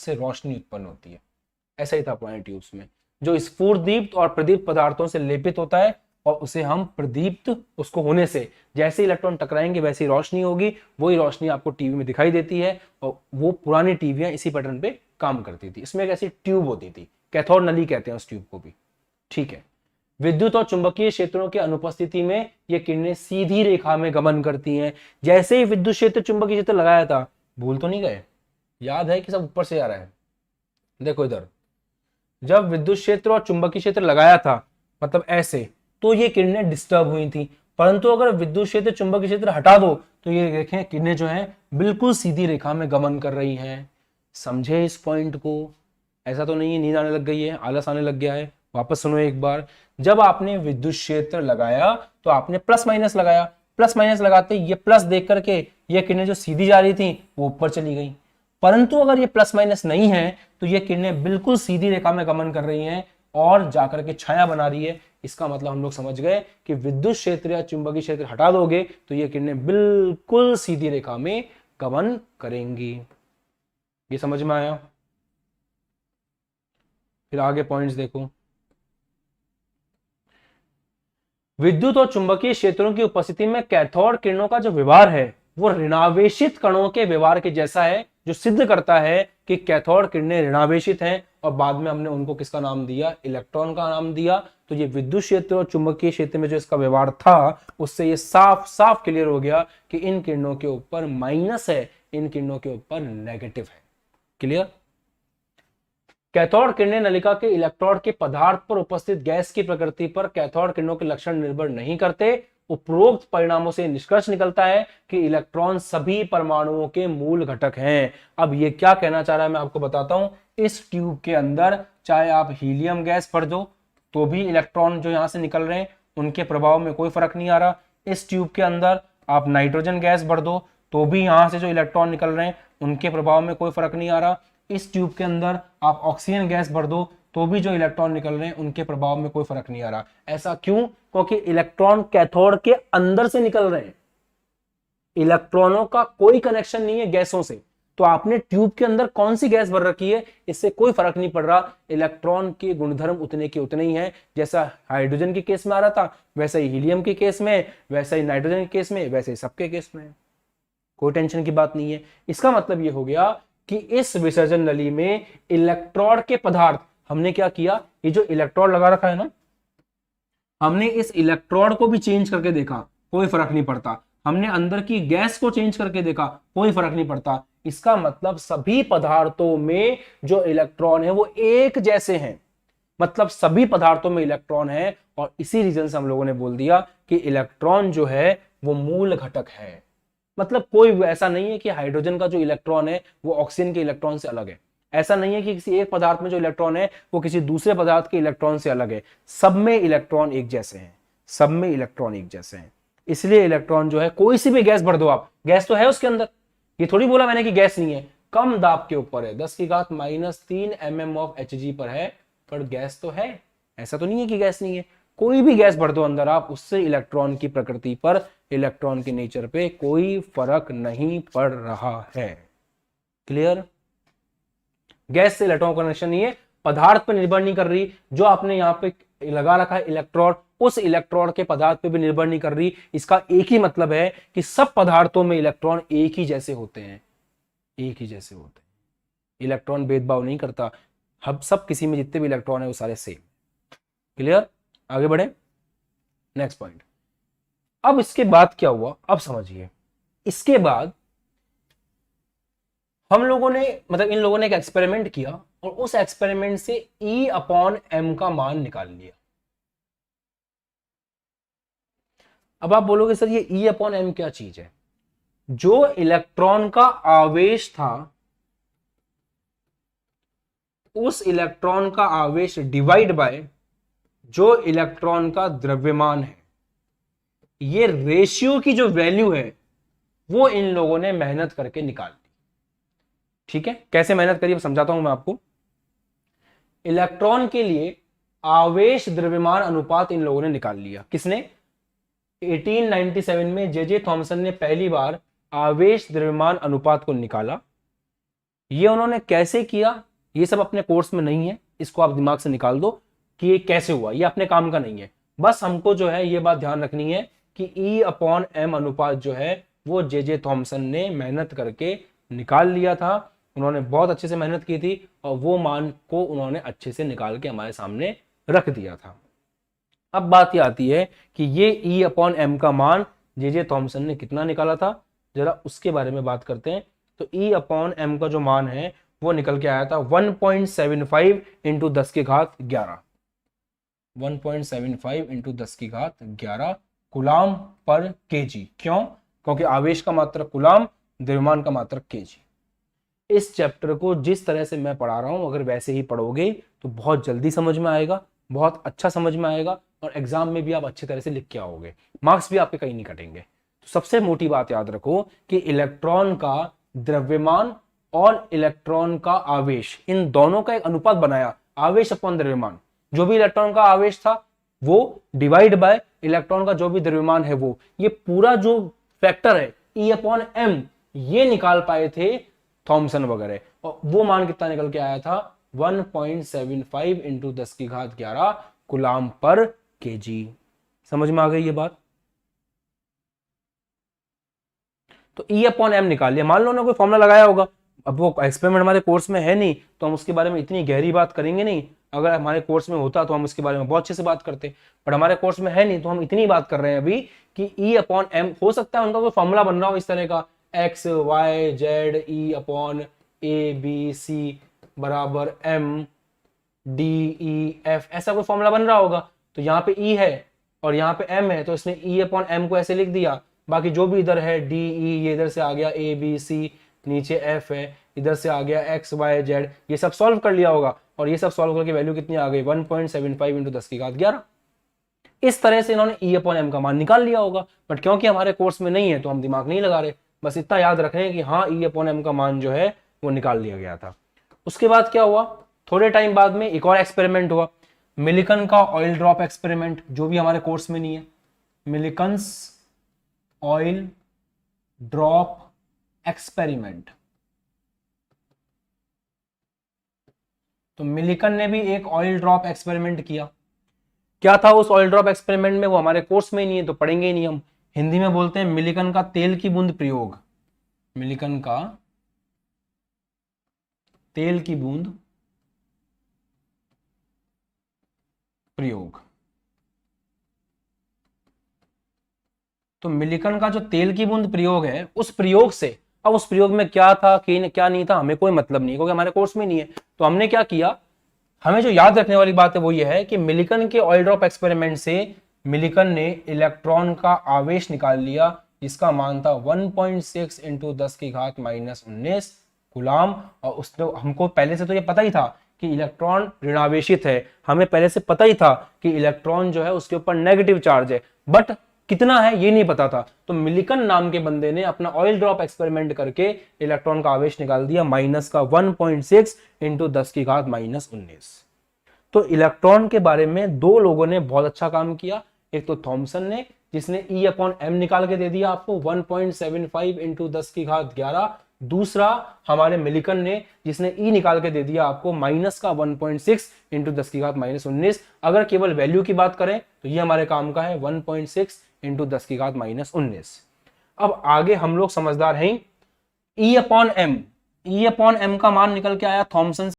उससे रोशनी उत्पन्न होती है। ऐसा ही था पुरानी ट्यूब्स में, जो स्फुरदीप्त और प्रदीप्त पदार्थों से लेपित होता है और उसे हम प्रदीप्त, उसको होने से जैसे इलेक्ट्रॉन टकराएंगे वैसी रोशनी होगी, वही रोशनी आपको टीवी में दिखाई देती है। और वो पुरानी टीवियां इसी पैटर्न पे काम करती थी। इसमें एक ऐसी ट्यूब होती थी, कैथोड नली कहते हैं उस ट्यूब को भी। ठीक है, विद्युत और चुंबकीय क्षेत्रों की अनुपस्थिति में ये किरणें सीधी रेखा में गमन करती हैं। जैसे ही विद्युत क्षेत्र चुंबकीय क्षेत्र लगाया था, भूल तो नहीं गए, याद है कि सब ऊपर से आ रहा है। देखो इधर, जब विद्युत क्षेत्र और चुंबकीय क्षेत्र लगाया था, मतलब ऐसे, तो ये किरणें डिस्टर्ब हुई थी। परंतु अगर विद्युत क्षेत्र चुंबकीय क्षेत्र हटा दो तो ये देखें किरणें जो है बिल्कुल सीधी रेखा में गमन कर रही हैं। समझे इस पॉइंट को? ऐसा तो नहीं है नींद आने लग गई है, आलस आने लग गया है? वापस सुनो एक बार। जब आपने विद्युत क्षेत्र लगाया तो आपने प्लस माइनस लगाया, प्लस माइनस लगाते ये प्लस देख करके ये किरणें जो सीधी जा रही थी वो ऊपर चली गई। परंतु अगर ये प्लस माइनस नहीं है तो ये किरणें बिल्कुल सीधी रेखा में गमन कर रही हैं और जाकर के छाया बना रही है। इसका मतलब हम लोग समझ गए कि विद्युत क्षेत्र या चुंबकीय क्षेत्र हटा दोगे तो ये किरणें बिल्कुल सीधी रेखा में गमन करेंगी। ये समझ में आया? फिर आगे पॉइंट्स देखो। विद्युत और चुंबकीय क्षेत्रों की उपस्थिति में कैथोड किरणों का जो व्यवहार है वो ऋणावेशित कणों के व्यवहार के जैसा है, जो सिद्ध करता है कि कैथोड किरणें ऋणावेशित हैं। और बाद में हमने उनको किसका नाम दिया? इलेक्ट्रॉन का नाम दिया। तो ये विद्युत क्षेत्र और चुंबकीय क्षेत्र में जो इसका व्यवहार था उससे ये साफ साफ क्लियर हो गया कि इन किरणों के ऊपर माइनस है, इन किरणों के ऊपर नेगेटिव है। क्लियर? कैथोड किरणें नलिका के इलेक्ट्रोड के पदार्थ पर उपस्थित गैस की प्रकृति पर कैथोड किरणों के लक्षण निर्भर नहीं करते। उपरोक्त परिणामों से निष्कर्ष निकलता है कि इलेक्ट्रॉन सभी परमाणुओं के मूल घटक हैं। अब ये क्या कहना चाह रहा है मैं आपको बताता हूं। इस ट्यूब के अंदर चाहे आप हीलियम गैस भर दो तो भी इलेक्ट्रॉन जो यहां से निकल रहे हैं उनके प्रभाव में कोई फर्क नहीं आ रहा। इस ट्यूब के अंदर आप नाइट्रोजन गैस भर दो तो भी यहां से जो इलेक्ट्रॉन निकल रहे हैं उनके प्रभाव में कोई फर्क नहीं आ रहा। इस ट्यूब के अंदर आप ऑक्सीजन गैस भर दो तो भी जो इलेक्ट्रॉन निकल रहे हैं उनके प्रभाव में कोई फर्क नहीं आ रहा। ऐसा क्यों? क्योंकि इलेक्ट्रॉन कैथोड के अंदर से निकल रहे हैं, इलेक्ट्रॉनों का कोई कनेक्शन नहीं है गैसों से। तो आपने ट्यूब के अंदर कौन सी गैस भर रखी है इससे कोई फर्क नहीं पड़ रहा। इलेक्ट्रॉन के गुणधर्म उतने के उतने ही हैं। जैसा हाइड्रोजन के केस में आ रहा था वैसा ही हीलियम के केस में, वैसा ही नाइट्रोजन के केस में, वैसे ही सबके केस में। कोई टेंशन की बात नहीं है। इसका मतलब यह हो गया कि इस विसर्जन नली में इलेक्ट्रोड के पदार्थ, हमने क्या किया, ये जो इलेक्ट्रोड लगा रखा है ना, हमने इस इलेक्ट्रोड को भी चेंज करके देखा, कोई फर्क नहीं पड़ता। हमने अंदर की गैस को चेंज करके देखा, कोई फर्क नहीं पड़ता। इसका मतलब सभी पदार्थों में जो इलेक्ट्रॉन है वो एक जैसे हैं, मतलब सभी पदार्थों में इलेक्ट्रॉन है। और इसी रीजन से हम लोगों ने बोल दिया कि इलेक्ट्रॉन जो है वो मूल घटक है। मतलब कोई ऐसा नहीं है कि हाइड्रोजन का जो इलेक्ट्रॉन है वो ऑक्सीजन के इलेक्ट्रॉन से अलग है। ऐसा नहीं है कि किसी एक पदार्थ में जो इलेक्ट्रॉन है वो किसी दूसरे पदार्थ के इलेक्ट्रॉन से अलग है। सब में इलेक्ट्रॉन एक जैसे हैं, सब में इलेक्ट्रॉन एक जैसे हैं। इसलिए इलेक्ट्रॉन जो है, कोई सी भी गैस भर दो आप, गैस तो है उसके अंदर। ये थोड़ी बोला मैंने कि गैस नहीं है, कम दाब के ऊपर है, 10⁻³ mm ऑफ Hg पर है, पर गैस तो है। ऐसा तो नहीं है कि गैस नहीं है। कोई भी गैस भर दो अंदर आप, उससे इलेक्ट्रॉन की प्रकृति पर, इलेक्ट्रॉन के नेचर पे कोई फर्क नहीं पड़ रहा है। क्लियर? गैस से इलेक्ट्रॉन का कनेक्शन नहीं है, पदार्थ पर निर्भर नहीं कर रही। जो आपने यहां पे लगा रखा है इलेक्ट्रोड, उस इलेक्ट्रॉन के पदार्थ पे भी निर्भर नहीं कर रही। इसका एक ही मतलब है कि सब पदार्थों में इलेक्ट्रॉन एक ही जैसे होते हैं, एक ही जैसे होते हैं। इलेक्ट्रॉन भेदभाव नहीं करता। हम सब, किसी में जितने भी इलेक्ट्रॉन है वो सारे सेम। क्लियर? आगे बढ़े, नेक्स्ट पॉइंट। अब इसके बाद क्या हुआ, अब समझिए। इसके बाद हम लोगों ने, मतलब इन लोगों ने एक एक्सपेरिमेंट किया और उस एक्सपेरिमेंट से E/m का मान निकाल लिया। अब आप बोलोगे सर ये E/m क्या चीज है? जो इलेक्ट्रॉन का आवेश था, उस इलेक्ट्रॉन का आवेश डिवाइड बाय जो इलेक्ट्रॉन का द्रव्यमान है, ये रेशियो की जो वैल्यू है वो इन लोगों ने मेहनत करके निकाल ली। ठीक है, कैसे मेहनत करी समझाता हूं मैं आपको। इलेक्ट्रॉन के लिए आवेश द्रव्यमान अनुपात इन लोगों ने निकाल लिया। किसने? 1897 में जे थॉमसन ने पहली बार आवेश द्रव्यमान अनुपात को निकाला। ये उन्होंने कैसे किया ये सब अपने कोर्स में नहीं है, इसको आप दिमाग से निकाल दो कि ये कैसे हुआ, ये अपने काम का नहीं है। बस हमको जो है ये बात ध्यान रखनी है कि E/M अनुपात जो है वो जे थॉमसन ने मेहनत करके निकाल लिया था। उन्होंने बहुत अच्छे से मेहनत की थी और वो मान को उन्होंने अच्छे से निकाल के हमारे सामने रख दिया था। अब बात ये आती है कि ये E/M का मान जे थॉमसन ने कितना निकाला था, जरा उसके बारे में बात करते हैं। तो E/M का जो मान है वो निकल के आया था 1.75 इंटू 10 की घात 11, 1.75 इंटू 10 की घात 11 कुलाम पर केजी। क्यों? क्योंकि आवेश का मात्रक कुलाम, द्रव्यमान का मात्रक केजी। इस चैप्टर को जिस तरह से मैं पढ़ा रहा हूं अगर वैसे ही पढ़ोगे तो बहुत जल्दी समझ में आएगा, बहुत अच्छा समझ में आएगा और एग्जाम में भी आप अच्छी तरह से लिख के आओगे, मार्क्स भी आपके कहीं नहीं कटेंगे। तो सबसे मोटी बात याद रखो कि इलेक्ट्रॉन का द्रव्यमान और इलेक्ट्रॉन का आवेश, इन दोनों का एक अनुपात बनाया, आवेश अपॉन द्रव्यमान। जो भी इलेक्ट्रॉन का आवेश था वो डिवाइड बाय इलेक्ट्रॉन का जो भी द्रव्यमान है वो, ये पूरा जो फैक्टर है E/M ये निकाल पाए थे थॉमसन वगैरह, और वो मान कितना निकल के आया था 1.75 इंटू 10 की घात 11 कुलाम पर केजी। समझ में आ गई ये बात? तो E/M निकाल लिया। मान लो ना कोई फॉर्मूला लगाया होगा, अब वो एक्सपेरिमेंट हमारे कोर्स में है नहीं तो हम उसके बारे में इतनी गहरी बात करेंगे नहीं। अगर हमारे कोर्स में होता तो हम उसके बारे में बहुत अच्छे से बात करते, पर हमारे कोर्स में है नहीं तो हम इतनी बात कर रहे हैं अभी कि E/M हो सकता है उनका कोई फॉर्मूला बन रहा हो इस तरह का, एक्स वाई जेड E/A/B/C बराबर M/D/E/F, ऐसा कोई फॉर्मूला बन रहा होगा। तो यहाँ पे E है और यहाँ पे M है तो इसने E/M को ऐसे लिख दिया, बाकी जो भी इधर है DE ये इधर से आ गया ABC, नीचे F है, इधर से आ गया X Y Z, ये सब सॉल्व कर लिया होगा और ये सब सॉल्व करके वैल्यू कितनी आ गई 1.75 इंटू 10 की घात 11। इस तरह से इन्होंने E/M का मान निकाल लिया होगा, बट क्योंकि हमारे कोर्स में नहीं है तो हम दिमाग नहीं लगा रहे, बस इतना याद रख रहे हैं कि हाँ E/M का मान जो है वो निकाल लिया गया था। उसके बाद क्या हुआ, थोड़े टाइम बाद में एक और एक्सपेरिमेंट हुआ, मिलिकन का ऑयल ड्रॉप एक्सपेरिमेंट, जो भी हमारे कोर्स में नहीं है, मिलिकन्स ऑयल ड्रॉप एक्सपेरिमेंट। तो मिलिकन ने भी एक ऑयल ड्रॉप एक्सपेरिमेंट किया। क्या था उस ऑयल ड्रॉप एक्सपेरिमेंट में, वो हमारे कोर्स में ही नहीं है तो पढ़ेंगे ही नहीं हम। हिंदी में बोलते हैं मिलिकन का तेल की बूंद प्रयोग, मिलिकन का तेल की बूंद प्रयोग। तो मिलिकन का जो तेल की बूंद प्रयोग है उस प्रयोग से, अब उस प्रयोग में क्या था क्या नहीं था हमें कोई मतलब नहीं क्योंकि हमारे कोर्स में नहीं है। तो हमने क्या किया, हमें जो याद रखने वाली बात है वो ये है कि मिलिकन के ऑयल ड्रॉप एक्सपेरिमेंट से मिलिकन ने इलेक्ट्रॉन का आवेश निकाल लिया जिसका मान था 1.6 इंटू 10 की घात -19 गुलाम। और उसने हमको पहले से तो ये पता ही था कि इलेक्ट्रॉन ऋणावेशित है, हमें पहले से पता ही था कि इलेक्ट्रॉन जो है उसके ऊपर नेगेटिव चार्ज है, बट कितना है ये नहीं पता था। तो मिलिकन नाम के बंदे ने अपना ऑयल ड्रॉप एक्सपेरिमेंट करके इलेक्ट्रॉन का आवेश निकाल दिया माइनस का 1.6 इंटू 10 की घात -19। तो इलेक्ट्रॉन के बारे में दो लोगों ने बहुत अच्छा काम किया, एक तो थॉमसन ने जिसने E/M निकाल के दे दिया आपको 1.75 इंटू 10 की घात 11, दूसरा हमारे मिलिकन ने जिसने E निकाल के दे दिया आपको माइनस का 1.6 इंटू 10 की घात -19। अगर केवल वैल्यू की बात करें तो ये हमारे काम का है 1.6 इंटू 10 की घात -19। अब आगे हम लोग समझदार हैं, E/M का मान निकल के आया थॉमसन